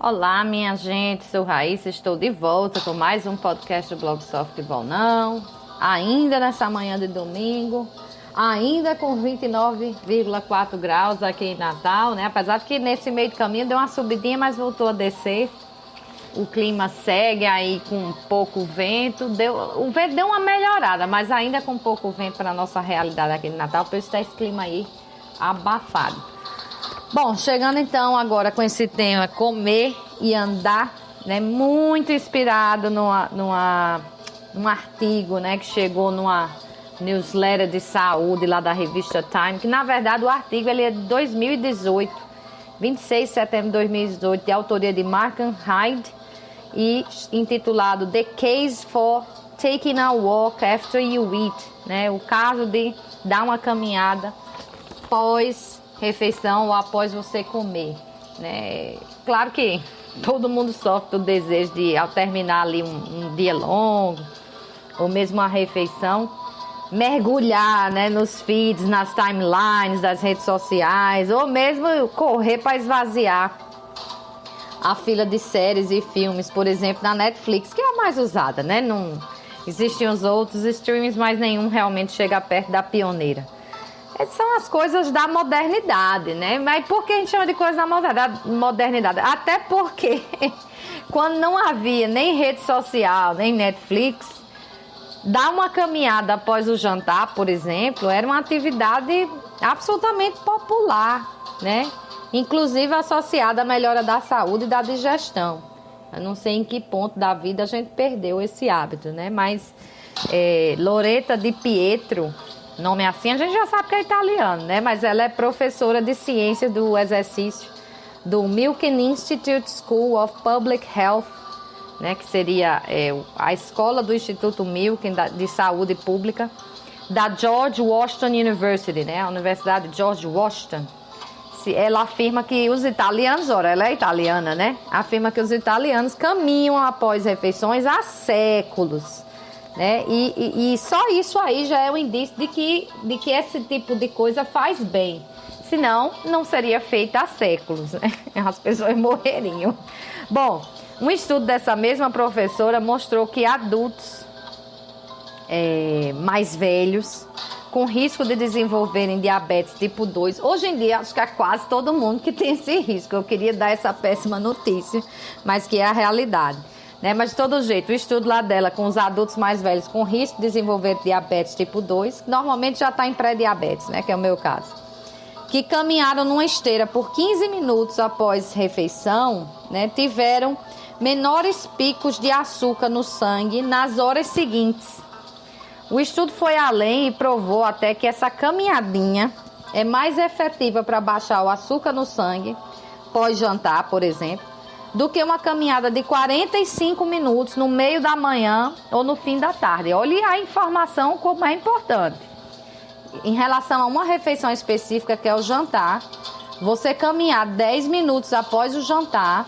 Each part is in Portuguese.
Olá, minha gente, sou Raíssa, estou de volta com mais um podcast do blog Softball Não, ainda nessa manhã de domingo, ainda com 29,4 graus aqui em Natal, né? Apesar de que nesse meio do caminho deu uma subidinha, mas voltou a descer. O clima segue aí com pouco vento, o vento deu uma melhorada, mas ainda com pouco vento para a nossa realidade aqui em Natal, por isso está esse clima aí abafado. Bom, chegando então agora com esse tema comer e andar, né? Muito inspirado num artigo, né? Que chegou numa newsletter de saúde lá da revista Time, que na verdade o artigo ele é de 2018, 26 de setembro de 2018, de autoria de Markham Hyde e intitulado The Case for Taking a Walk After You Eat, né? O caso de dar uma caminhada pós-refeição ou após você comer, né? Claro que todo mundo sofre do desejo de, ao terminar ali um dia longo, ou mesmo uma refeição, mergulhar, né, nos feeds, nas timelines das redes sociais, ou mesmo correr para esvaziar a fila de séries e filmes, por exemplo, na Netflix, que é a mais usada, né? Não existem os outros streams, mas nenhum realmente chega perto da pioneira. Essas são as coisas da modernidade, né? Mas por que a gente chama de coisa da modernidade? Até porque quando não havia nem rede social, nem Netflix, dar uma caminhada após o jantar, por exemplo, era uma atividade absolutamente popular, né? Inclusive associada à melhora da saúde e da digestão. Eu não sei em que ponto da vida a gente perdeu esse hábito, né? Mas Loretta Di Pietro, nome assim, a gente já sabe que é italiano, né? Mas ela é professora de ciência do exercício do Milken Institute School of Public Health, né? Que seria a escola do Instituto Milken de Saúde Pública da George Washington University, né? A Universidade de George Washington. Ela afirma que os italianos, ela é italiana, né? Afirma que os italianos caminham após refeições há séculos, né? E só isso aí já é um indício de que esse tipo de coisa faz bem. Senão, não seria feita há séculos, né? As pessoas morreriam. Bom, um estudo dessa mesma professora mostrou que adultos mais velhos, com risco de desenvolverem diabetes tipo 2. Hoje em dia, acho que é quase todo mundo que tem esse risco. Eu queria dar essa péssima notícia, mas que é a realidade, né? Mas de todo jeito, o estudo lá dela com os adultos mais velhos com risco de desenvolver diabetes tipo 2, normalmente já está em pré-diabetes, né? Que é o meu caso. Que caminharam numa esteira por 15 minutos após refeição, né? Tiveram menores picos de açúcar no sangue nas horas seguintes. O estudo foi além e provou até que essa caminhadinha é mais efetiva para baixar o açúcar no sangue, pós-jantar, por exemplo, do que uma caminhada de 45 minutos no meio da manhã ou no fim da tarde. Olha a informação como é importante. Em relação a uma refeição específica, que é o jantar, você caminhar 10 minutos após o jantar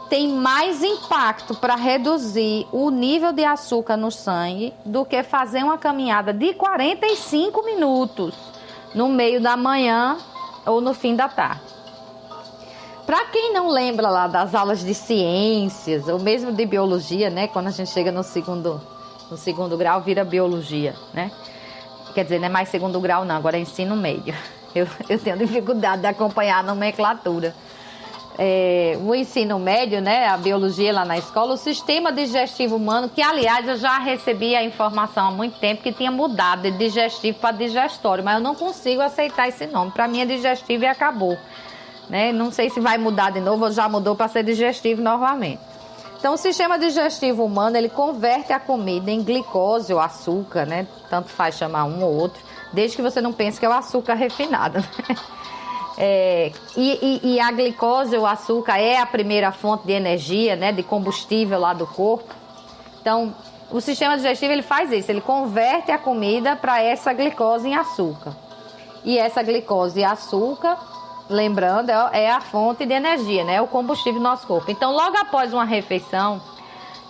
tem mais impacto para reduzir o nível de açúcar no sangue do que fazer uma caminhada de 45 minutos no meio da manhã ou no fim da tarde. Para quem não lembra lá das aulas de ciências ou mesmo de biologia, né? Quando a gente chega no segundo grau, vira biologia, né? Quer dizer, não é mais segundo grau não, agora é ensino médio. Eu tenho dificuldade de acompanhar a nomenclatura. O ensino médio, né, a biologia lá na escola, o sistema digestivo humano, que aliás eu já recebi a informação há muito tempo que tinha mudado de digestivo para digestório, mas eu não consigo aceitar esse nome. Para mim é digestivo e acabou, né? Não sei se vai mudar de novo ou já mudou para ser digestivo novamente. Então o sistema digestivo humano, ele converte a comida em glicose ou açúcar, né? Tanto faz chamar um ou outro, desde que você não pense que é o açúcar refinado, né? E a glicose, o açúcar, é a primeira fonte de energia, né, de combustível lá do corpo. Então, o sistema digestivo ele faz isso, ele converte a comida para essa glicose em açúcar. E essa glicose e açúcar, lembrando, é a fonte de energia, né, o combustível do nosso corpo. Então, logo após uma refeição,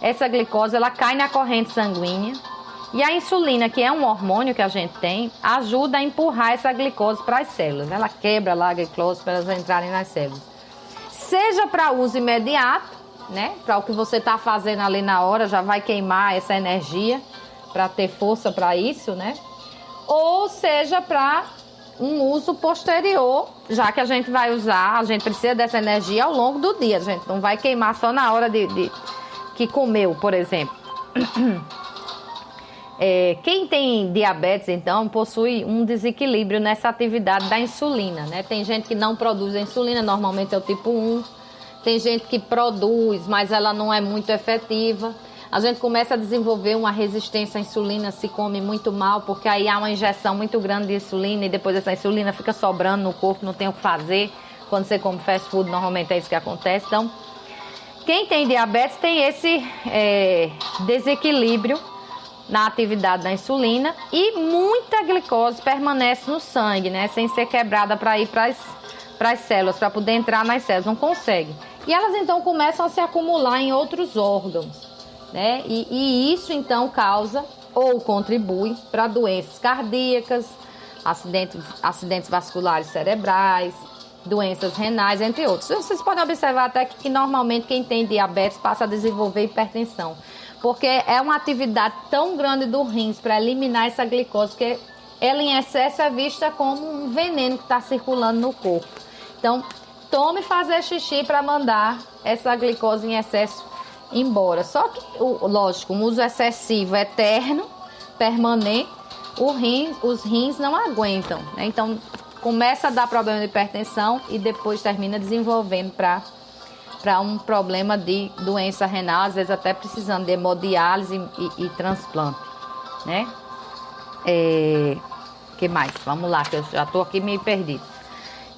essa glicose ela cai na corrente sanguínea e a insulina, que é um hormônio que a gente tem, ajuda a empurrar essa glicose para as células. Ela quebra lá a glicose para elas entrarem nas células. Seja para uso imediato, né? Para o que você está fazendo ali na hora, já vai queimar essa energia para ter força para isso, né? Ou seja para um uso posterior, já que a gente vai usar, a gente precisa dessa energia ao longo do dia. A gente não vai queimar só na hora que comeu, por exemplo. Quem tem diabetes, então, possui um desequilíbrio nessa atividade da insulina, né? Tem gente que não produz a insulina, normalmente é o tipo 1. Tem gente que produz, mas ela não é muito efetiva. A gente começa a desenvolver uma resistência à insulina, se come muito mal, porque aí há uma injeção muito grande de insulina e depois essa insulina fica sobrando no corpo, não tem o que fazer. Quando você come fast food, normalmente é isso que acontece. Então, quem tem diabetes tem esse desequilíbrio na atividade da insulina e muita glicose permanece no sangue, né? Sem ser quebrada para ir para as células, para poder entrar nas células, não consegue. E elas então começam a se acumular em outros órgãos, né? E isso então causa ou contribui para doenças cardíacas, acidentes vasculares cerebrais, doenças renais, entre outros. Vocês podem observar até que normalmente quem tem diabetes passa a desenvolver hipertensão, porque é uma atividade tão grande do rins para eliminar essa glicose que ela em excesso é vista como um veneno que está circulando no corpo. Então, tome fazer xixi para mandar essa glicose em excesso embora. Só que, lógico, um uso excessivo, eterno, permanente, os rins não aguentam, né? Então, começa a dar problema de hipertensão e depois termina desenvolvendo para um problema de doença renal, às vezes até precisando de hemodiálise e transplante, né? Que mais? Vamos lá, que eu já estou aqui meio perdido.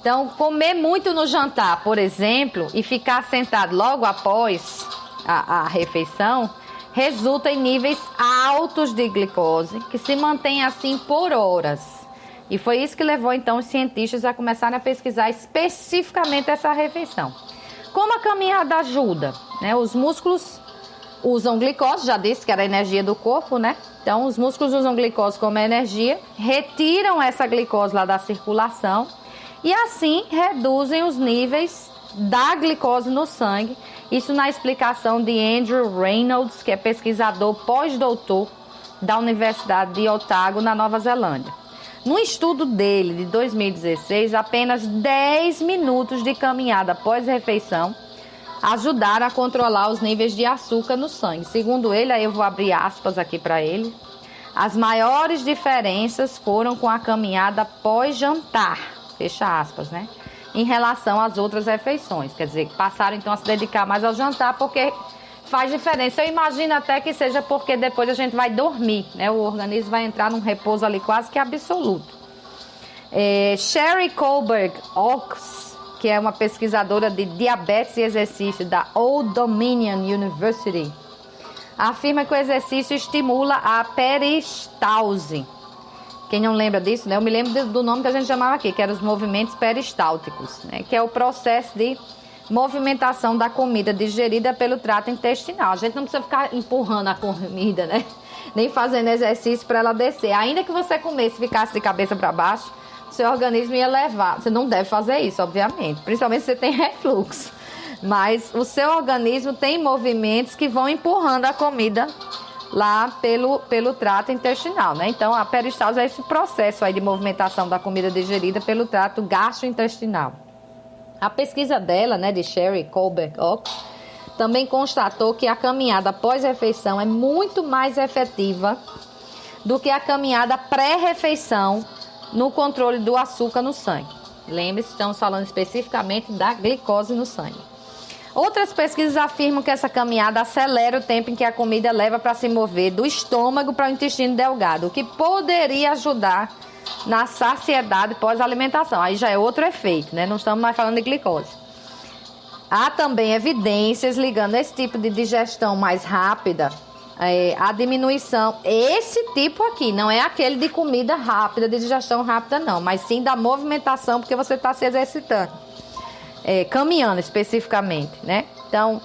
Então, comer muito no jantar, por exemplo, e ficar sentado logo após a refeição, resulta em níveis altos de glicose, que se mantém assim por horas. E foi isso que levou, então, os cientistas a começarem a pesquisar especificamente essa refeição. Como a caminhada ajuda, né? Os músculos usam glicose, já disse que era a energia do corpo, né? Então, os músculos usam glicose como energia, retiram essa glicose lá da circulação e assim reduzem os níveis da glicose no sangue. Isso na explicação de Andrew Reynolds, que é pesquisador pós-doutor da Universidade de Otago, na Nova Zelândia. No estudo dele, de 2016, apenas 10 minutos de caminhada após refeição ajudaram a controlar os níveis de açúcar no sangue. Segundo ele, aí eu vou abrir aspas aqui para ele, as maiores diferenças foram com a caminhada pós-jantar, fecha aspas, né? Em relação às outras refeições. Quer dizer, passaram então a se dedicar mais ao jantar porque faz diferença. Eu imagino até que seja porque depois a gente vai dormir, né? O organismo vai entrar num repouso ali quase que absoluto. Sherry Kohlberg-Ox, que é uma pesquisadora de diabetes e exercício da Old Dominion University, afirma que o exercício estimula a peristalse. Quem não lembra disso, né? Eu me lembro do nome que a gente chamava aqui, que eram os movimentos peristálticos, né? Que é o processo de movimentação da comida digerida pelo trato intestinal. A gente não precisa ficar empurrando a comida, né? Nem fazendo exercício para ela descer. Ainda que você comesse e ficasse de cabeça para baixo, seu organismo ia levar. Você não deve fazer isso, obviamente. Principalmente se você tem refluxo. Mas o seu organismo tem movimentos que vão empurrando a comida lá pelo trato intestinal, né? Então, a peristalse é esse processo aí de movimentação da comida digerida pelo trato gastrointestinal. A pesquisa dela, né, de Sherry Kohlberg-Ox, também constatou que a caminhada pós-refeição é muito mais efetiva do que a caminhada pré-refeição no controle do açúcar no sangue. Lembre-se, estamos falando especificamente da glicose no sangue. Outras pesquisas afirmam que essa caminhada acelera o tempo em que a comida leva para se mover do estômago para o intestino delgado, o que poderia ajudar na saciedade pós-alimentação. Aí já é outro efeito, né? Não estamos mais falando de glicose. Há também evidências ligando esse tipo de digestão mais rápida, a diminuição, esse tipo aqui, não é aquele de comida rápida, de digestão rápida não, mas sim da movimentação, porque você está se exercitando. Caminhando especificamente, né? Então,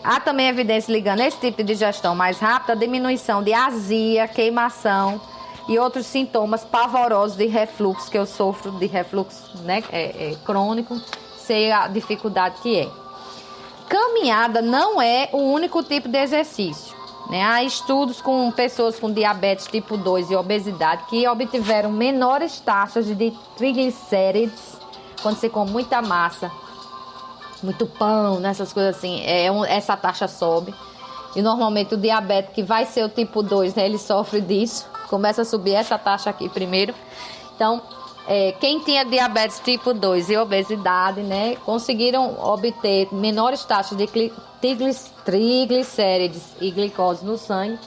há também evidência ligando esse tipo de digestão mais rápida, a diminuição de azia, queimação e outros sintomas pavorosos de refluxo, que eu sofro de refluxo, né, crônico, sei a dificuldade que é. Caminhada não é o único tipo de exercício, né? Há estudos com pessoas com diabetes tipo 2 e obesidade que obtiveram menores taxas de triglicérides quando você come muita massa, muito pão, nessas coisas assim, essa taxa sobe. E normalmente o diabético, que vai ser o tipo 2, né, ele sofre disso, começa a subir essa taxa aqui primeiro. Então, quem tinha diabetes tipo 2 e obesidade, né, conseguiram obter menores taxas de triglicérides e glicose no sangue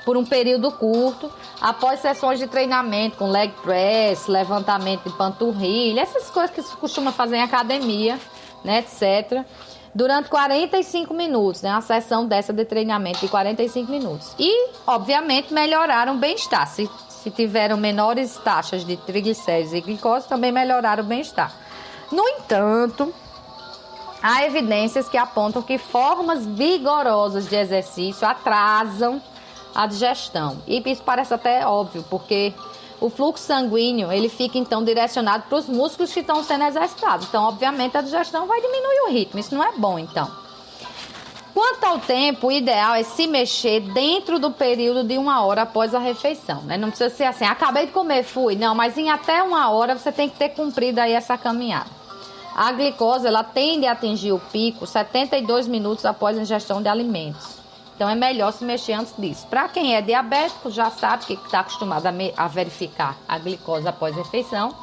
por um período curto, após sessões de treinamento com leg press, levantamento de panturrilha, essas coisas que se costuma fazer em academia, né, etc., durante 45 minutos, né, uma sessão dessa de treinamento de 45 minutos. E, obviamente, melhoraram o bem-estar. Se tiveram menores taxas de triglicérides e glicose, também melhoraram o bem-estar. No entanto, há evidências que apontam que formas vigorosas de exercício atrasam a digestão. E isso parece até óbvio, porque o fluxo sanguíneo, ele fica então direcionado para os músculos que estão sendo exercitados. Então, obviamente, a digestão vai diminuir o ritmo. Isso não é bom, então. Quanto ao tempo, o ideal é se mexer dentro do período de 1 hora após a refeição, né? Não precisa ser assim, acabei de comer, fui. Não, mas em até 1 hora você tem que ter cumprido aí essa caminhada. A glicose, ela tende a atingir o pico 72 minutos após a ingestão de alimentos. Então, é melhor se mexer antes disso. Para quem é diabético, já sabe que está acostumado a verificar a glicose após a refeição.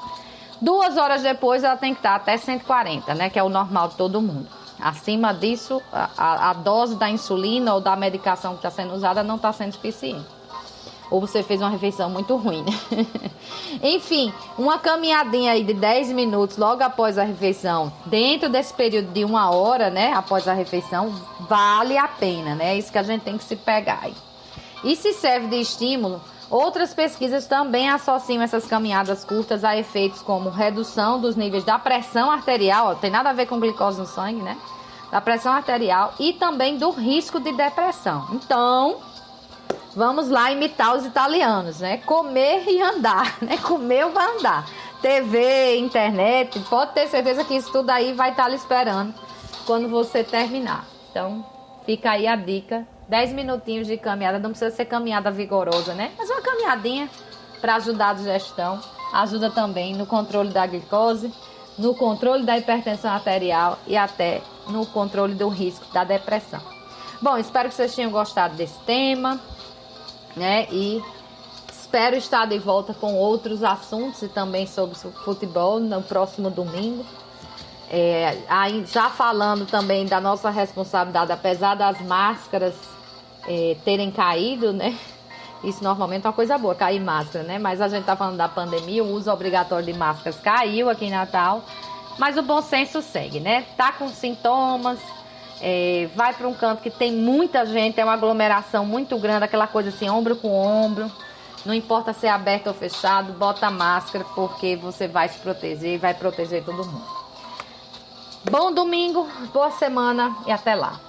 2 horas depois, ela tem que estar até 140, né? Que é o normal de todo mundo. Acima disso, a dose da insulina ou da medicação que está sendo usada não está sendo suficiente. Ou você fez uma refeição muito ruim, né? Enfim, uma caminhadinha aí de 10 minutos logo após a refeição, dentro desse período de 1 hora, né, após a refeição, vale a pena, né? É isso que a gente tem que se pegar aí. E se serve de estímulo, outras pesquisas também associam essas caminhadas curtas a efeitos como redução dos níveis da pressão arterial, tem nada a ver com glicose no sangue, né? Da pressão arterial e também do risco de depressão. Então, vamos lá imitar os italianos, né? Comer e andar, né? Comer ou vai andar. TV, internet, pode ter certeza que isso tudo aí vai estar lhe esperando quando você terminar. Então, fica aí a dica. 10 minutinhos de caminhada, não precisa ser caminhada vigorosa, né? Mas uma caminhadinha para ajudar a digestão. Ajuda também no controle da glicose, no controle da hipertensão arterial e até no controle do risco da depressão. Bom, espero que vocês tenham gostado desse tema, né? E espero estar de volta com outros assuntos e também sobre futebol no próximo domingo. Aí já falando também da nossa responsabilidade, apesar das máscaras terem caído, né? Isso normalmente é uma coisa boa, cair máscara, né? Mas a gente tá falando da pandemia, o uso obrigatório de máscaras caiu aqui em Natal, mas o bom senso segue, né? Tá com sintomas, vai para um canto que tem muita gente, é uma aglomeração muito grande, aquela coisa assim, ombro com ombro. Não importa se é aberto ou fechado, bota a máscara, porque você vai se proteger e vai proteger todo mundo. Bom domingo, boa semana e até lá.